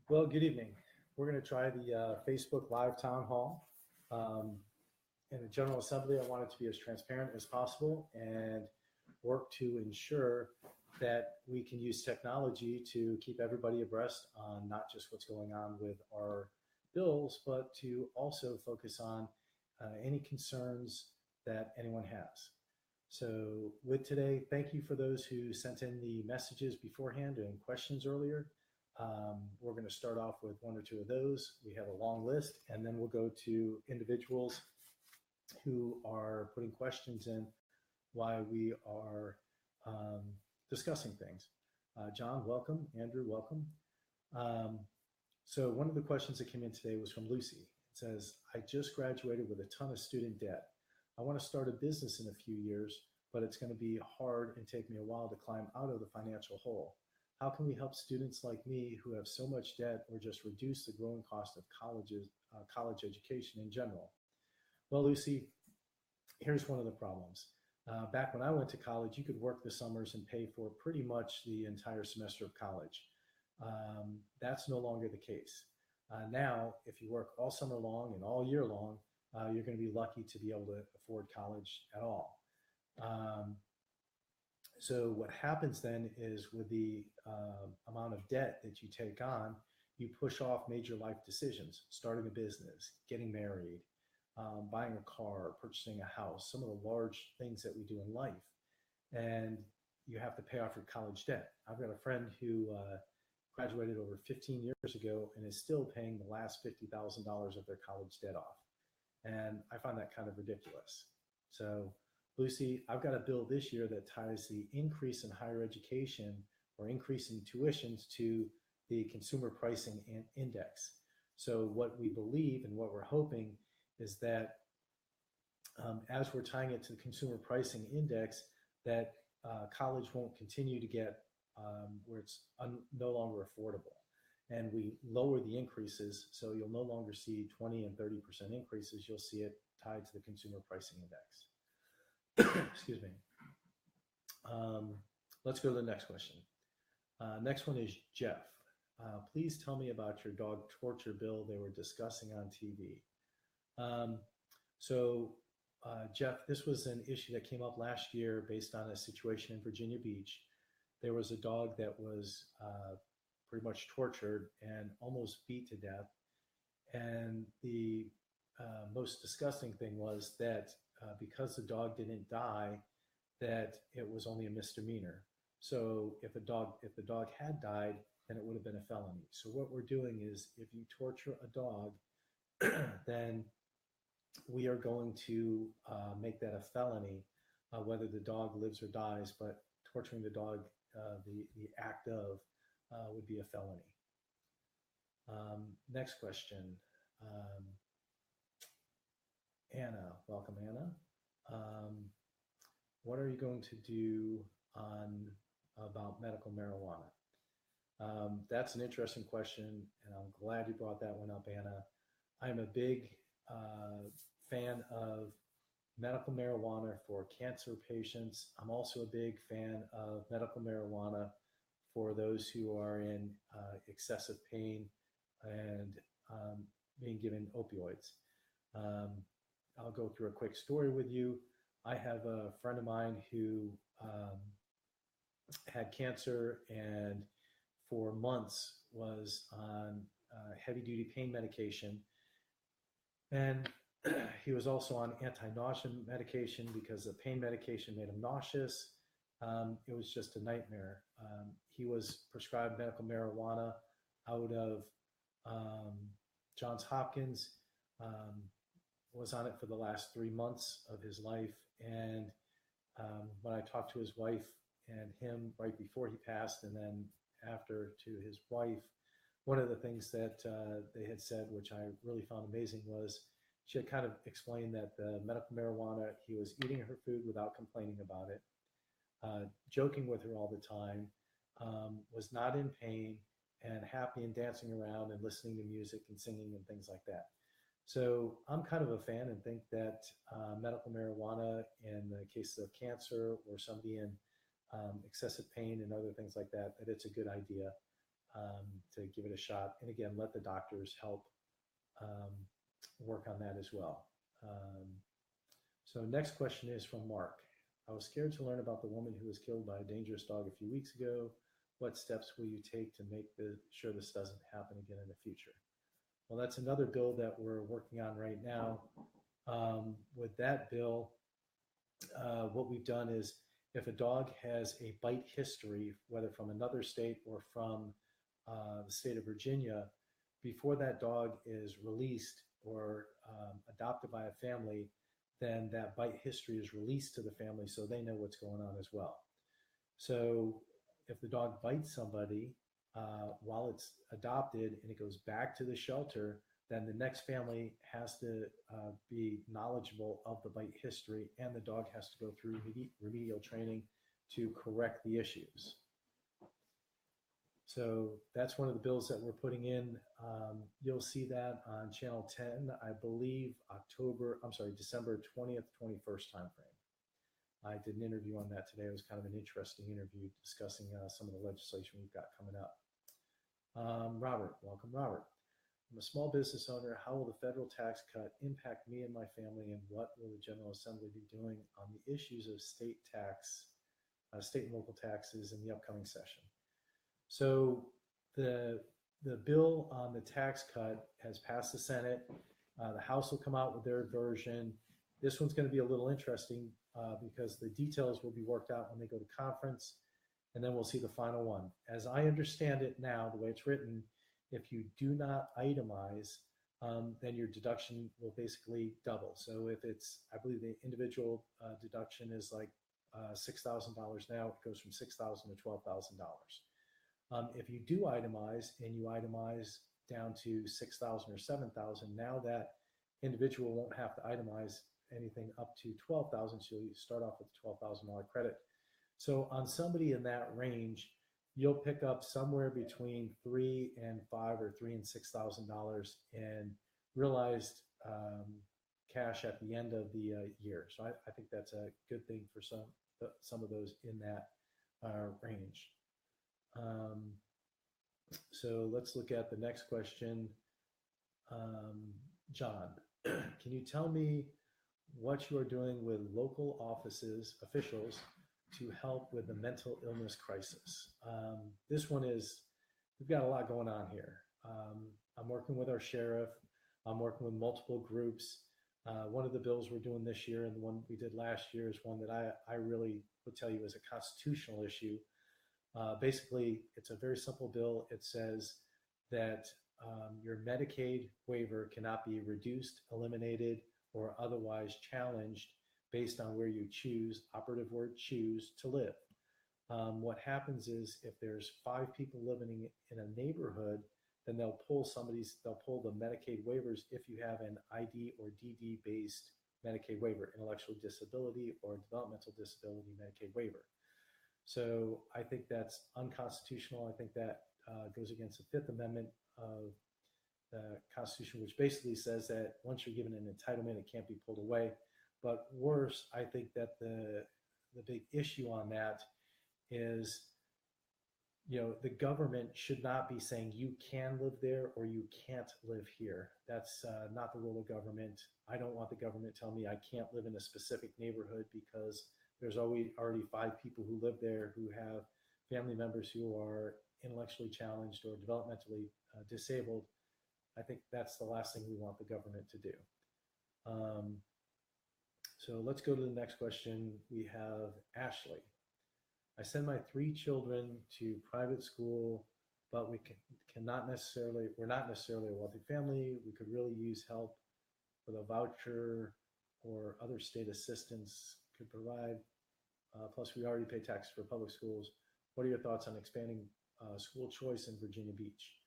Well, good evening. We're going to try the Facebook Live Town Hall. Um, in the General Assembly, I want it to be as transparent as possible and work to ensure that we can use technology to keep everybody abreast on not just what's going on with our bills, but to also focus on any concerns that anyone has. So, with today, thank you for those who sent in the messages beforehand and questions earlier. We're going to start off with one or two of those. We have a long list, and then we'll go to individuals who are putting questions in while we are um, discussing things. John, welcome. Andrew, welcome. Um, so one of the questions that came in today was from Lucy. It says, I just graduated with a ton of student debt. I want to start a business in a few years, but it's going to be hard and take me a while to climb out of the financial hole. How can we help students like me who have so much debt or just reduce the growing cost of college education in general? Well, Lucy, here's one of the problems. Back when I went to college, you could work the summers and pay for pretty much the entire semester of college. That's no longer the case. Now, if you work all summer long and all year long, you're going to be lucky to be able to afford college at all. So what happens then is with the amount of debt that you take on, you push off major life decisions, starting a business, getting married, buying a car, purchasing a house, some of the large things that we do in life. And you have to pay off your college debt. I've got a friend who graduated over 15 years ago and is still paying the last $50,000 of their college debt off. And I find that kind of ridiculous. So Lucy, I've got a bill this year that ties the increase in higher education or increase in tuitions to the consumer pricing index. So what we believe and what we're hoping is that as we're tying it to the consumer pricing index, that college won't continue to get where it's no longer affordable. And we lower the increases, so you'll no longer see 20 and 30% increases. You'll see it tied to the consumer pricing index. Excuse me. Let's go to the next question. Next one is Jeff. Please tell me about your dog torture bill they were discussing on TV. Jeff, this was an issue that came up last year based on a situation in Virginia Beach. There was a dog that was pretty much tortured and almost beat to death. And the most disgusting thing was that because the dog didn't die, that it was only a misdemeanor. So if the dog had died, then it would have been a felony. So what we're doing is if you torture a dog, then we are going to make that a felony, whether the dog lives or dies, but torturing the dog, the act of, would be a felony. Next question. Anna, welcome, Anna. What are you going to do about medical marijuana? That's an interesting question, and I'm glad you brought that one up, Anna. I'm a big fan of medical marijuana for cancer patients. I'm also a big fan of medical marijuana for those who are in excessive pain and being given opioids. I'll go through a quick story with you. I have a friend of mine who had cancer and for months was on heavy-duty pain medication. And he was also on anti-nausea medication because the pain medication made him nauseous. It was just a nightmare. He was prescribed medical marijuana out of Johns Hopkins, was on it for the last 3 months of his life. And when I talked to his wife and him right before he passed and then after to his wife, one of the things that they had said, which I really found amazing, was she had kind of explained that the medical marijuana, he was eating her food without complaining about it, joking with her all the time, was not in pain, and happy and dancing around and listening to music and singing and things like that. So I'm kind of a fan and think that medical marijuana in the case of cancer or somebody in excessive pain and other things like that, that it's a good idea. to give it a shot. And again, let the doctors help um, work on that as well. So next question is from Mark. I was scared to learn about the woman who was killed by a dangerous dog a few weeks ago. What steps will you take to make sure this doesn't happen again in the future? Well, that's another bill that we're working on right now. With that bill, what we've done is if a dog has a bite history, whether from another state or from the state of Virginia, before that dog is released or adopted by a family, then that bite history is released to the family so they know what's going on as well. So if the dog bites somebody while it's adopted and it goes back to the shelter, then the next family has to be knowledgeable of the bite history, and the dog has to go through remedial training to correct the issues. So that's one of the bills that we're putting in. You'll see that on Channel 10, I believe December 20th, 21st timeframe. I did an interview on that today. It was kind of an interesting interview discussing some of the legislation we've got coming up. Robert, welcome, Robert. I'm a small business owner. How will the federal tax cut impact me and my family, and what will the General Assembly be doing on the issues of state and local taxes in the upcoming session? So the bill on the tax cut has passed the Senate. The House will come out with their version. This one's going to be a little interesting because the details will be worked out when they go to conference, and then we'll see the final one. As I understand it now, the way it's written, if you do not itemize, then your deduction will basically double. So if it's, I believe the individual deduction is like $6,000 now, it goes from $6,000 to $12,000. If you do itemize and you itemize down to $6,000 or $7,000, now that individual won't have to itemize anything up to $12,000, so you start off with a $12,000 credit. So on somebody in that range, you'll pick up somewhere between $3,000 and $5,000 or $3,000 and $6,000 in realized cash at the end of the year. So I think that's a good thing for some of those in that range. So let's look at the next question. John, can you tell me what you are doing with local officials to help with the mental illness crisis? This one is, we've got a lot going on here. I'm working with our sheriff. I'm working with multiple groups. One of the bills we're doing this year and the one we did last year is one that I really would tell you is a constitutional issue. Basically, it's a very simple bill. It says that your Medicaid waiver cannot be reduced, eliminated, or otherwise challenged based on where you choose, operative word choose, to live. What happens is if there's 5 people living in a neighborhood, then they'll pull the Medicaid waivers if you have an ID or DD based Medicaid waiver, intellectual disability or developmental disability Medicaid waiver. So I think that's unconstitutional. I think that goes against the 5th Amendment of the Constitution, which basically says that once you're given an entitlement, it can't be pulled away. But worse, I think that the big issue on that is, the government should not be saying you can live there or you can't live here. That's not the role of government. I don't want the government telling me I can't live in a specific neighborhood because there's already 5 people who live there who have family members who are intellectually challenged or developmentally disabled. I think that's the last thing we want the government to do. So let's go to the next question. We have Ashley. I send my 3 children to private school, but we're not necessarily a wealthy family. We could really use help with a voucher or other state assistance could provide. Plus, we already pay taxes for public schools. What are your thoughts on expanding school choice in Virginia Beach?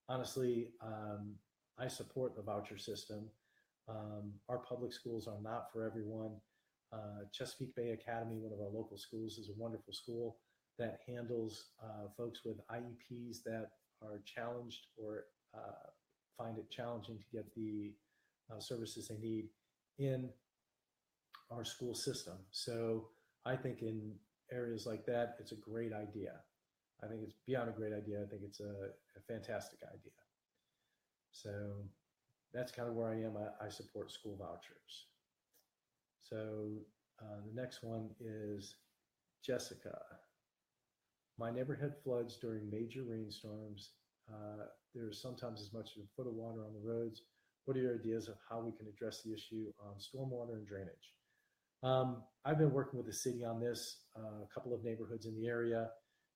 Honestly, I support the voucher system. Our public schools are not for everyone. Chesapeake Bay Academy, one of our local schools, is a wonderful school that handles folks with IEPs that are challenged or find it challenging to get the services they need in our school system. So I think in areas like that, it's a great idea. I think it's beyond a great idea. I think it's a fantastic idea. So that's kind of where I am. I support school vouchers. So the next one is Jessica. My neighborhood floods during major rainstorms. There's sometimes as much as a foot of water on the roads. What are your ideas of how we can address the issue on stormwater and drainage? I've been working with the city on this, a couple of neighborhoods in the area.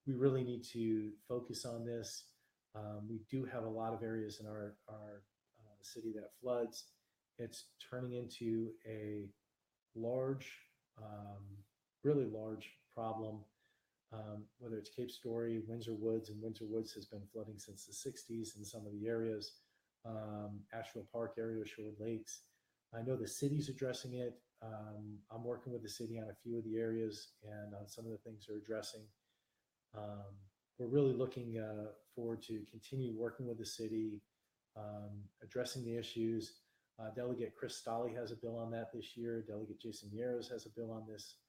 We really need to focus on this. We do have a lot of areas in our city that floods. It's turning into a large, really large problem. Whether it's Cape Story, Windsor Woods, and Windsor Woods has been flooding since the 60s in some of the areas. Asheville Park area, Shore Lakes. I know the city's addressing it. I'm working with the city on a few of the areas and on some of the things they're addressing. We're really looking forward to continue working with the city, addressing the issues. Delegate Chris Stolley has a bill on that this year. Delegate Jason Yeros has a bill on this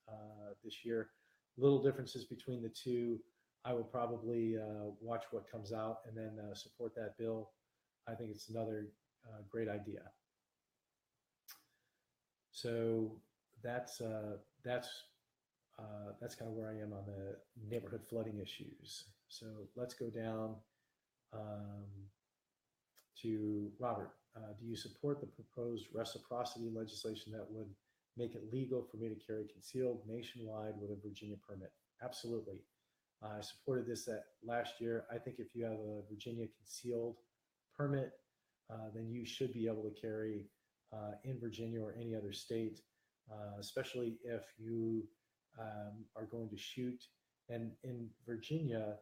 this year. Little differences between the two. I will probably watch what comes out and then support that bill. I think it's another great idea. So that's kind of where I am on the neighborhood flooding issues. So let's go down to Robert. Do you support the proposed reciprocity legislation that would make it legal for me to carry concealed nationwide with a Virginia permit? Absolutely. I supported this last year. I think if you have a Virginia concealed permit, then you should be able to carry in Virginia or any other state, especially if you are going to shoot. And in Virginia,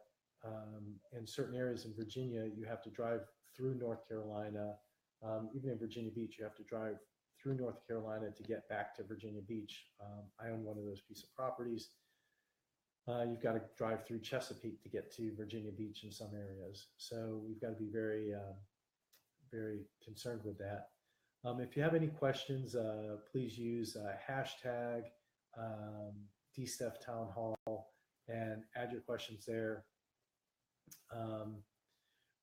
in certain areas in Virginia, you have to drive through North Carolina. Even in Virginia Beach, you have to drive through North Carolina to get back to Virginia Beach. I own one of those pieces of properties. You've got to drive through Chesapeake to get to Virginia Beach in some areas. So we've got to be very, very concerned with that. If you have any questions, please use hashtag DeSteph Town Hall and add your questions there.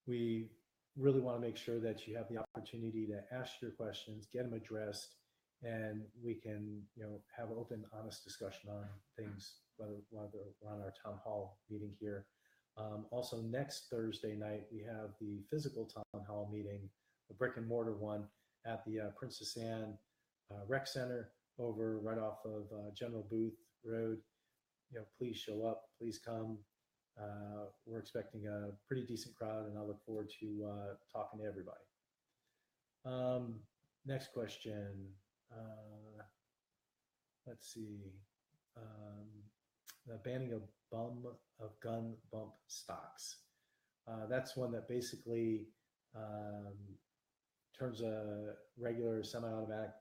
We really want to make sure that you have the opportunity to ask your questions, get them addressed, and we can, have open, honest discussion on things, whether we're on our town hall meeting here. Also, next Thursday night, we have the physical town hall meeting, the brick and mortar one, at the Princess Anne Rec Center over right off of General Booth Road. Please show up, please come. We're expecting a pretty decent crowd, and I look forward to talking to everybody. Next question. Let's see. The banning of gun bump stocks. That's one that basically turns a regular semi-automatic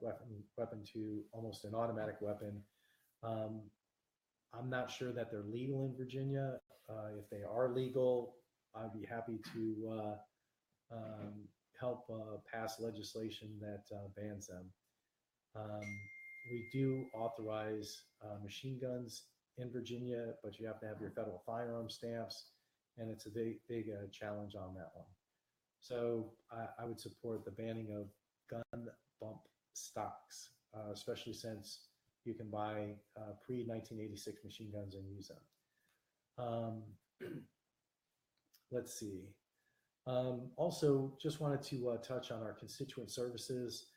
weapon to almost an automatic weapon. I'm not sure that they're legal in Virginia. If they are legal, I'd be happy to help pass legislation that bans them. We do authorize machine guns in Virginia, but you have to have your federal firearm stamps, and it's a big challenge on that one. So I would support the banning of gun bump stocks, especially since you can buy pre-1986 machine guns and use them. Let's see. Also, just wanted to touch on our constituent services.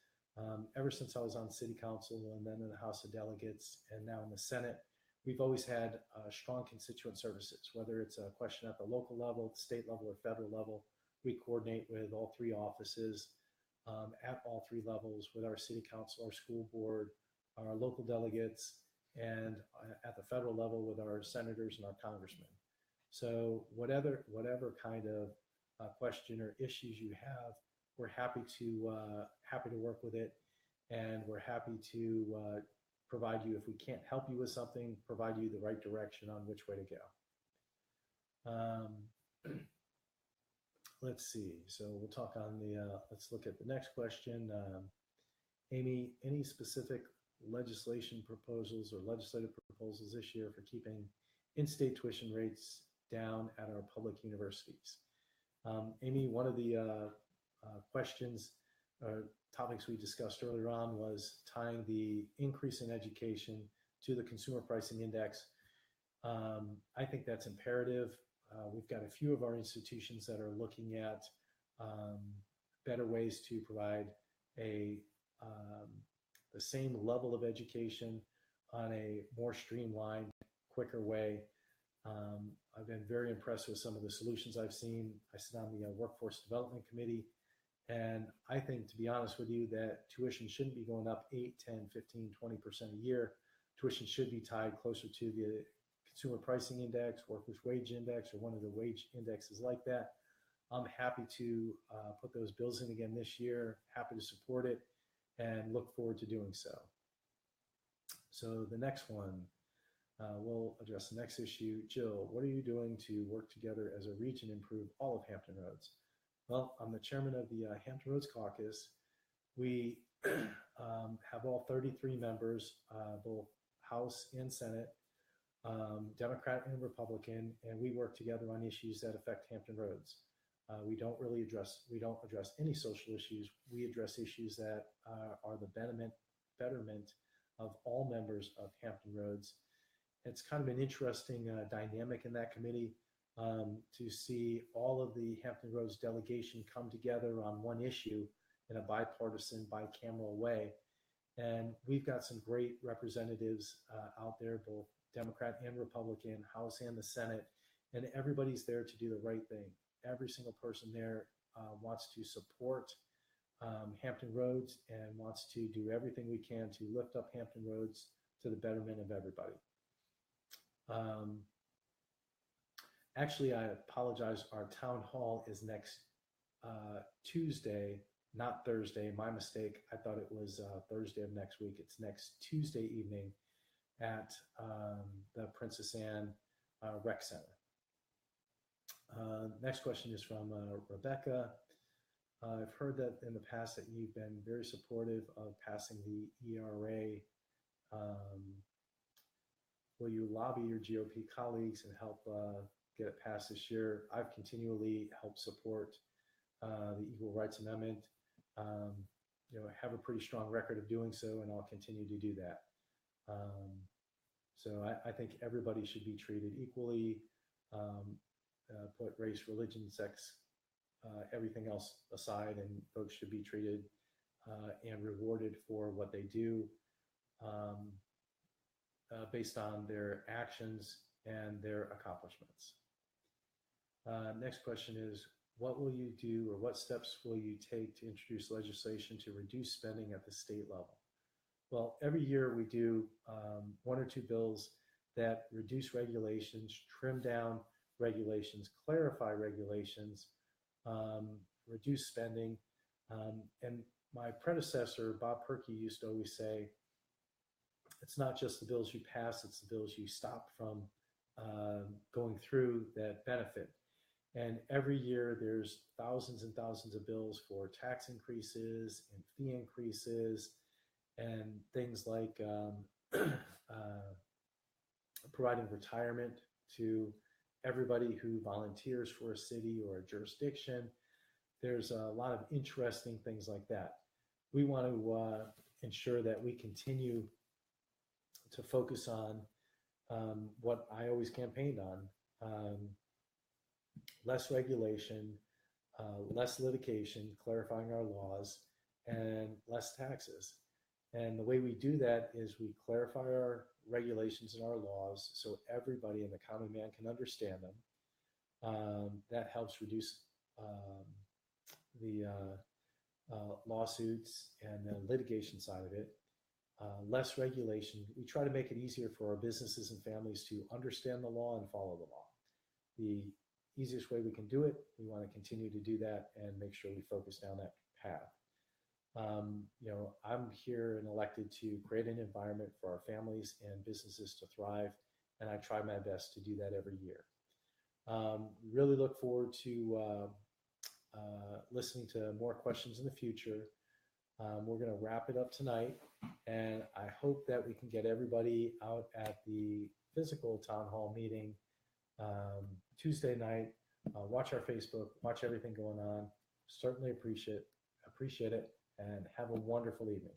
Ever since I was on city council and then in the House of Delegates and now in the Senate, we've always had strong constituent services, whether it's a question at the local level, state level, or federal level. We coordinate with all three offices at all three levels with our city council, our school board, our local delegates, and at the federal level with our senators and our congressmen. So whatever kind of question or issues you have, we're happy to work with it, and we're happy to provide you, if we can't help you with something, provide you the right direction on which way to go. Let's see. So we'll talk on let's look at the next question. Amy, any specific legislation proposals or legislative proposals this year for keeping in-state tuition rates down at our public universities. Amy, one of the questions or topics we discussed earlier on was tying the increase in education to the consumer pricing index. I think that's imperative. We've got a few of our institutions that are looking at better ways to provide the same level of education on a more streamlined, quicker way. I've been very impressed with some of the solutions I've seen. I sit on the Workforce Development Committee, and I think, to be honest with you, that tuition shouldn't be going up 8, 10, 15, 20% a year. Tuition should be tied closer to the Consumer Pricing Index, Workers' Wage Index, or one of the wage indexes like that. I'm happy to put those bills in again this year, happy to support it, and look forward to doing so. So the next one, we'll address the next issue. Jill, what are you doing to work together as a region to improve all of Hampton Roads? Well, I'm the chairman of the Hampton Roads Caucus. We have all 33 members, both House and Senate, Democrat and Republican, and we work together on issues that affect Hampton Roads. We don't address any social issues. We address issues that are the betterment of all members of Hampton Roads. It's kind of an interesting dynamic in that committee to see all of the Hampton Roads delegation come together on one issue in a bipartisan, bicameral way. And we've got some great representatives out there, both Democrat and Republican, House and the Senate, and everybody's there to do the right thing. Every single person there wants to support Hampton Roads and wants to do everything we can to lift up Hampton Roads to the betterment of everybody. Actually, I apologize. Our town hall is next Tuesday, not Thursday. My mistake. I thought it was Thursday of next week. It's next Tuesday evening at the Princess Anne Rec Center. Next question is from Rebecca. I've heard that in the past that you've been very supportive of passing the ERA. Will you lobby your GOP colleagues and help get it passed this year? I've continually helped support the Equal Rights Amendment. Have a pretty strong record of doing so, and I'll continue to do that. So I think everybody should be treated equally. Put race, religion, sex, everything else aside, and folks should be treated and rewarded for what they do based on their actions and their accomplishments. Next question is, what will you do, or what steps will you take to introduce legislation to reduce spending at the state level? Well, every year we do one or two bills that reduce regulations, trim down regulations, clarify regulations, reduce spending. And my predecessor, Bob Perkey, used to always say, it's not just the bills you pass, it's the bills you stop from going through that benefit. And every year there's thousands and thousands of bills for tax increases and fee increases and things like providing retirement to everybody who volunteers for a city or a jurisdiction. There's a lot of interesting things like that. We want to ensure that we continue to focus on what I always campaigned on, less regulation, less litigation, clarifying our laws, and less taxes. And the way we do that is we clarify our regulations and our laws so everybody in the common man can understand them. That helps reduce the lawsuits and the litigation side of it. Less regulation. We try to make it easier for our businesses and families to understand the law and follow the law. The easiest way we can do it, we want to continue to do that and make sure we focus down that path. I'm here and elected to create an environment for our families and businesses to thrive, and I try my best to do that every year. Really look forward to listening to more questions in the future. We're going to wrap it up tonight, and I hope that we can get everybody out at the physical town hall meeting Tuesday night. Watch our Facebook, watch everything going on. Certainly appreciate it, and have a wonderful evening.